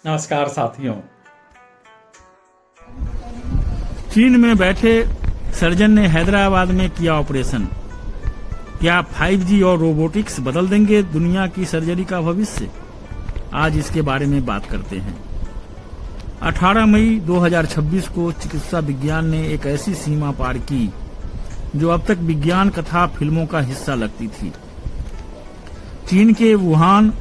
नमस्कार साथियों। चीन में बैठे सर्जन ने हैदराबाद में किया ऑपरेशन। क्या 5G और रोबोटिक्स बदल देंगे दुनिया की सर्जरी का भविष्य? आज इसके बारे में बात करते हैं। 18 मई 2026 को चिकित्सा विज्ञान ने एक ऐसी सीमा पार की जो अब तक विज्ञान कथा फिल्मों का हिस्सा लगती थी। चीन के वुहान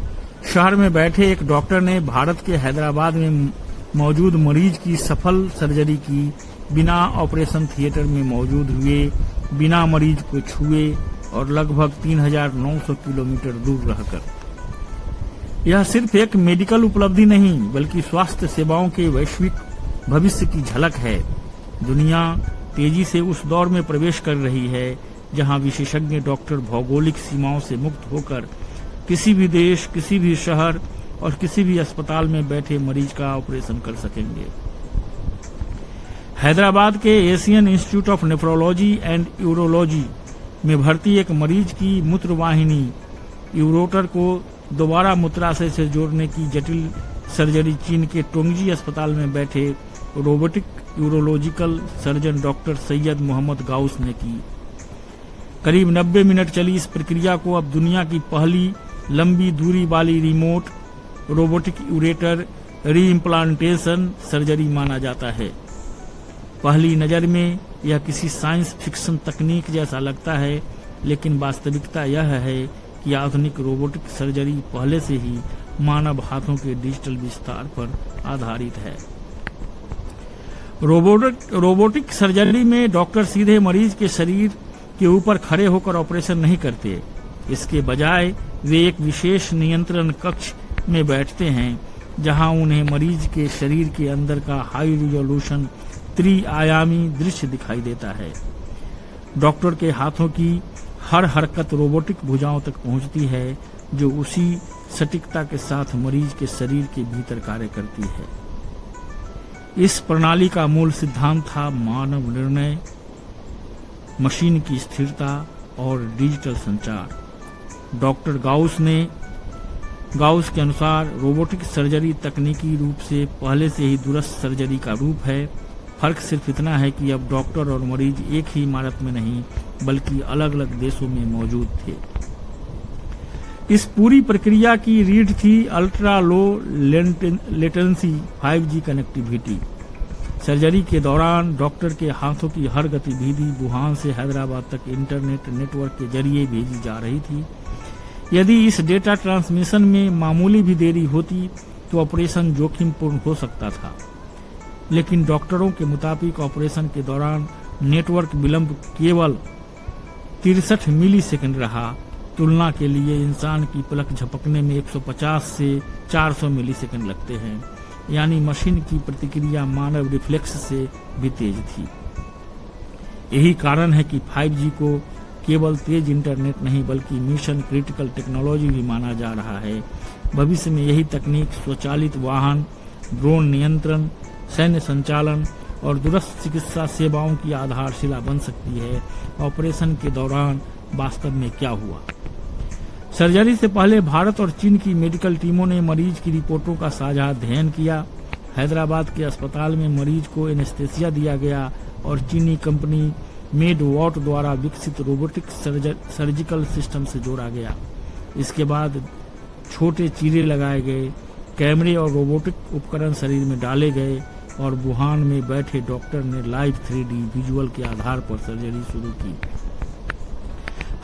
शहर में बैठे एक डॉक्टर ने भारत के हैदराबाद में मौजूद मरीज की सफल सर्जरी की, बिना ऑपरेशन थिएटर में मौजूद हुए, बिना मरीज को छुए और लगभग 3900 किलोमीटर दूर रहकर। यह सिर्फ एक मेडिकल उपलब्धि नहीं बल्कि स्वास्थ्य सेवाओं के वैश्विक भविष्य की झलक है। दुनिया तेजी से उस दौर में प्रवेश कर रही है जहां विशेषज्ञ डॉक्टर भौगोलिक सीमाओं से मुक्त होकर किसी भी देश, किसी भी शहर और किसी भी अस्पताल में बैठे मरीज का ऑपरेशन कर सकेंगे। हैदराबाद के Asian institute of nephrology and urology में भर्ती एक मरीज की मूत्रवाहिनी यूरोटर को दोबारा मूत्राशय से जोड़ने की जटिल सर्जरी चीन के टोंगजी अस्पताल में बैठे robotic urological surgeon doctor Syed Mohammad Ghaus ने की। करीब 90 मिनट चली इस प्रक्रिया को अब दुनिया की पहली लंबी दूरी वाली रिमोट रोबोटिक यूरेटर रीइम्प्लांटेशन सर्जरी माना जाता है। पहली नज़र में यह किसी साइंस फिक्शन तकनीक जैसा लगता है, लेकिन वास्तविकता यह है कि आधुनिक रोबोटिक सर्जरी पहले से ही मानव हाथों के डिजिटल विस्तार पर आधारित है। रोबोटिक सर्जरी में डॉक्टर सीधे मरीज के शरीर के ऊपर खड़े होकर ऑपरेशन नहीं करते। इसके बजाय वे एक विशेष नियंत्रण कक्ष में बैठते हैं जहां उन्हें मरीज के शरीर के अंदर का हाई रिजोल्यूशन त्रिआयामी दृश्य दिखाई देता है। डॉक्टर के हाथों की हर हरकत रोबोटिक भुजाओं तक पहुंचती है जो उसी सटीकता के साथ मरीज के शरीर के भीतर कार्य करती है। इस प्रणाली का मूल सिद्धांत था मानव निर्णय, मशीन की स्थिरता और डिजिटल संचार। डॉक्टर गाउस के अनुसार रोबोटिक सर्जरी तकनीकी रूप से पहले से ही दूरस्थ सर्जरी का रूप है। फर्क सिर्फ इतना है कि अब डॉक्टर और मरीज एक ही इमारत में नहीं बल्कि अलग अलग देशों में मौजूद थे। इस पूरी प्रक्रिया की रीढ़ थी ultra low latency 5G connectivity. Surgery के दौरान डॉक्टर के हाथों की हर गतिविधि वुहान से हैदराबाद तक इंटरनेट नेटवर्क के जरिए भेजी जा रही थी। यदि इस डेटा ट्रांसमिशन में मामूली भी देरी होती तो ऑपरेशन जोखिमपूर्ण हो सकता था, लेकिन डॉक्टरों के मुताबिक ऑपरेशन के दौरान नेटवर्क विलंब केवल 63 मिलीसेकंड रहा। तुलना के लिए इंसान की पलक झपकने में 150 से 400 मिलीसेकंड लगते हैं, यानी मशीन की प्रतिक्रिया मानव रिफ्लेक्स से भी तेज थी। यही कारण है कि 5G को केवल तेज इंटरनेट नहीं बल्कि मिशन क्रिटिकल टेक्नोलॉजी भी माना जा रहा है। भविष्य में यही तकनीक स्वचालित वाहन, ड्रोन नियंत्रण, सैन्य संचालन और दूरस्थ चिकित्सा सेवाओं की आधारशिला बन सकती है। ऑपरेशन के दौरान वास्तव में क्या हुआ? सर्जरी से पहले भारत और चीन की मेडिकल टीमों ने मरीज की रिपोर्टों का साझा अध्ययन किया। हैदराबाद के अस्पताल में मरीज को एनेस्थेसिया दिया गया और चीनी कंपनी मेडवॉट द्वारा विकसित रोबोटिक सर्जिकल सिस्टम से जोड़ा गया। इसके बाद छोटे चीरे लगाए गए, कैमरे और रोबोटिक उपकरण शरीर में डाले गए और वुहान में बैठे डॉक्टर ने लाइव 3D विजुअल के आधार पर सर्जरी शुरू की।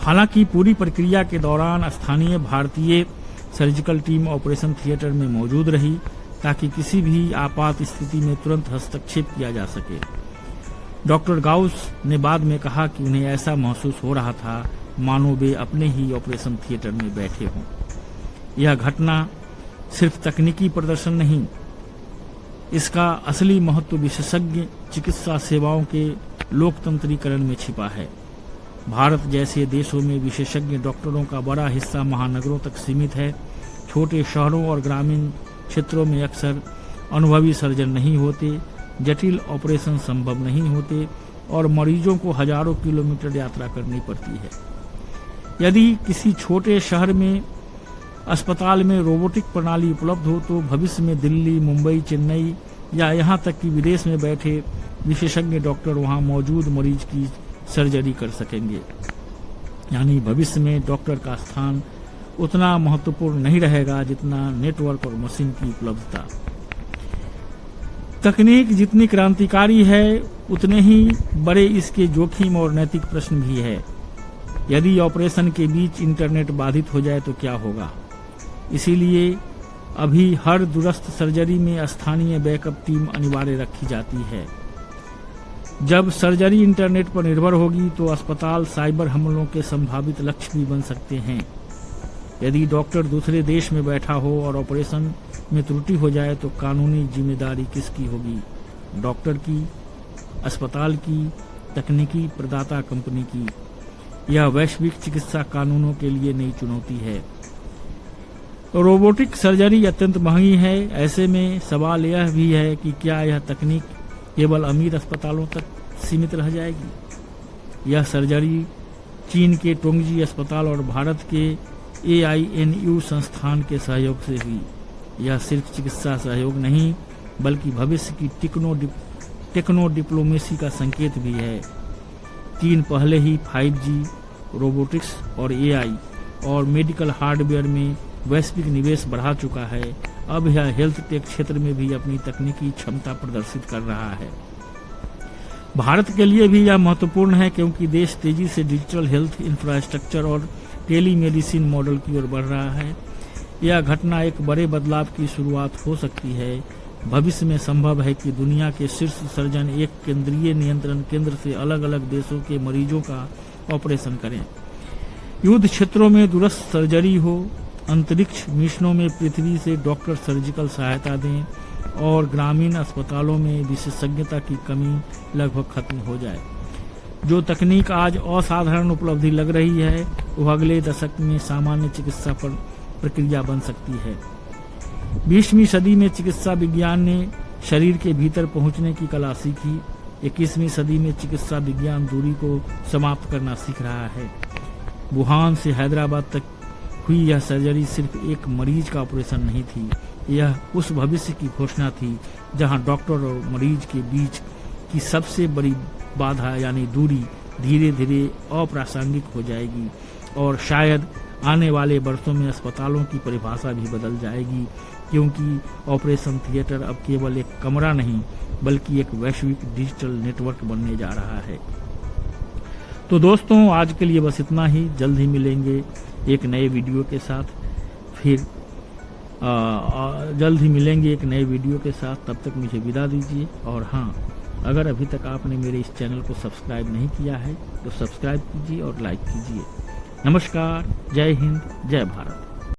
हालांकि पूरी प्रक्रिया के दौरान स्थानीय भारतीय सर्जिकल टीम ऑपरेशन थिएटर में मौजूद रही ताकि किसी भी आपात स्थिति में तुरंत हस्तक्षेप किया जा सके। डॉक्टर गाउस ने बाद में कहा कि उन्हें ऐसा महसूस हो रहा था मानो वे अपने ही ऑपरेशन थिएटर में बैठे हों। यह घटना सिर्फ तकनीकी प्रदर्शन नहीं, इसका असली महत्व विशेषज्ञ चिकित्सा सेवाओं के लोकतंत्रीकरण में छिपा है। भारत जैसे देशों में विशेषज्ञ डॉक्टरों का बड़ा हिस्सा महानगरों तक सीमित है। छोटे शहरों और ग्रामीण क्षेत्रों में अक्सर अनुभवी सर्जन नहीं होते, जटिल ऑपरेशन संभव नहीं होते और मरीजों को हजारों किलोमीटर यात्रा करनी पड़ती है। यदि किसी छोटे शहर में अस्पताल में रोबोटिक प्रणाली उपलब्ध हो तो भविष्य में दिल्ली, मुंबई, चेन्नई या यहाँ तक कि विदेश में बैठे विशेषज्ञ डॉक्टर वहाँ मौजूद मरीज की सर्जरी कर सकेंगे। यानी भविष्य में डॉक्टर का स्थान उतना महत्वपूर्ण नहीं रहेगा जितना नेटवर्क और मशीन की उपलब्धता। तकनीक जितनी क्रांतिकारी है उतने ही बड़े इसके जोखिम और नैतिक प्रश्न भी है। यदि ऑपरेशन के बीच इंटरनेट बाधित हो जाए तो क्या होगा? इसीलिए अभी हर दूरस्थ सर्जरी में स्थानीय बैकअप टीम अनिवार्य रखी जाती है। जब सर्जरी इंटरनेट पर निर्भर होगी तो अस्पताल साइबर हमलों के संभावित लक्ष्य भी बन सकते हैं। यदि डॉक्टर दूसरे देश में बैठा हो और ऑपरेशन में त्रुटि हो जाए तो कानूनी जिम्मेदारी किसकी होगी? डॉक्टर की, अस्पताल की, तकनीकी प्रदाता कंपनी की? यह वैश्विक चिकित्सा कानूनों के लिए नई चुनौती है। रोबोटिक सर्जरी अत्यंत महंगी है। ऐसे में सवाल यह भी है कि क्या यह तकनीक केवल अमीर अस्पतालों तक सीमित रह जाएगी? यह सर्जरी चीन के टोंगजी अस्पताल और भारत के AINU संस्थान के सहयोग से हुई। यह सिर्फ चिकित्सा सहयोग नहीं बल्कि भविष्य की टेक्नो डिप्लोमेसी का संकेत भी है। चीन पहले ही 5G, रोबोटिक्स और AI और मेडिकल हार्डवेयर में वैश्विक निवेश बढ़ा चुका है। अब यह हेल्थ टेक क्षेत्र में भी अपनी तकनीकी क्षमता प्रदर्शित कर रहा है। भारत के लिए भी यह महत्वपूर्ण है क्योंकि देश तेजी से डिजिटल हेल्थ इंफ्रास्ट्रक्चर और टेलीमेडिसिन मॉडल की ओर बढ़ रहा है। यह घटना एक बड़े बदलाव की शुरुआत हो सकती है। भविष्य में संभव है कि दुनिया के शीर्ष सर्जन एक केंद्रीय नियंत्रण केंद्र से अलग अलग देशों के मरीजों का ऑपरेशन करें। युद्ध क्षेत्रों में दूरस्थ सर्जरी हो, अंतरिक्ष मिशनों में पृथ्वी से डॉक्टर सर्जिकल सहायता दें और ग्रामीण अस्पतालों में विशेषज्ञता की कमी लगभग खत्म हो जाए। जो तकनीक आज असाधारण उपलब्धि लग रही है वह अगले दशक में सामान्य चिकित्सा प्रक्रिया बन सकती है। 20वीं सदी में चिकित्सा विज्ञान ने शरीर के भीतर पहुंचने की कला सीखी। 21वीं सदी में चिकित्सा विज्ञान दूरी को समाप्त करना सीख रहा है। वुहान से हैदराबाद तक हुई यह सर्जरी सिर्फ एक मरीज का ऑपरेशन नहीं थी, यह उस भविष्य की घोषणा थी जहां डॉक्टर और मरीज के बीच की सबसे बड़ी बाधा यानी दूरी धीरे धीरे अप्रासंगिक हो जाएगी। और शायद आने वाले वर्षों में अस्पतालों की परिभाषा भी बदल जाएगी क्योंकि ऑपरेशन थिएटर अब केवल एक कमरा नहीं बल्कि एक वैश्विक डिजिटल नेटवर्क बनने जा रहा है। तो दोस्तों आज के लिए बस इतना ही। जल्द ही मिलेंगे एक नए वीडियो के साथ। जल्द ही मिलेंगे एक नए वीडियो के साथ। तब तक मुझे विदा दीजिए। और हाँ, अगर अभी तक आपने मेरे इस चैनल को सब्सक्राइब नहीं किया है तो सब्सक्राइब कीजिए और लाइक कीजिए। नमस्कार, जय हिंद, जय भारत।